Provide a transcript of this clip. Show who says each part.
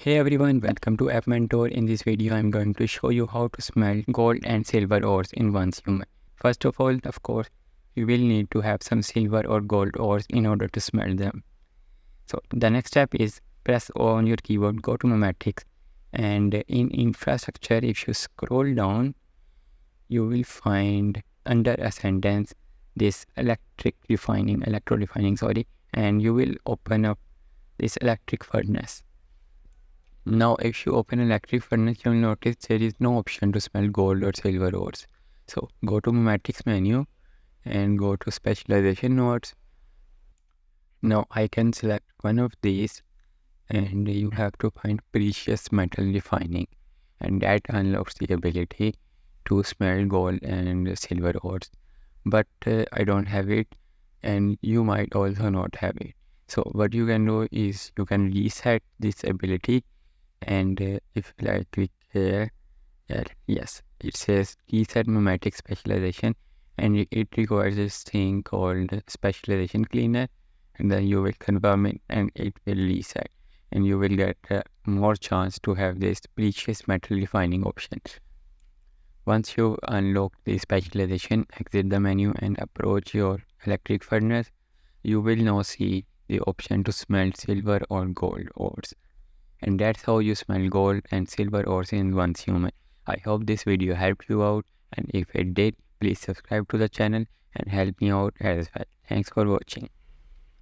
Speaker 1: Hey everyone, welcome to App Mentor. In this video, I'm going to show you how to smelt gold and silver ores in one human. First of all, of course, you will need to have some silver or gold ores in order to smelt them. So the next step is press O on your keyboard, go to Pneumatics, and in infrastructure, if you scroll down, you will find under a sentence this electro refining, and you will open up this electric furnace. Now, if you open electric furnace, you'll notice there is no option to smelt gold or silver ores. So go to Pneumatics menu and go to specialization nodes. Now I can select one of these and you have to find precious metal refining, and that unlocks the ability to smelt gold and silver ores. But I don't have it and you might also not have it. So what you can do is you can reset this ability, and if I click here, yes, it says reset pneumatic specialization, and it requires this thing called specialization cleaner, and then you will confirm it and it will reset, and you will get more chance to have this precious metal refining option. Once you unlock the specialization, exit the menu and approach your electric furnace. You will now see the option to smelt silver or gold ores. And that's how you smelt gold and silver ores in one human. I hope this video helped you out, and if it did, please subscribe to the channel and help me out as well. Thanks for watching.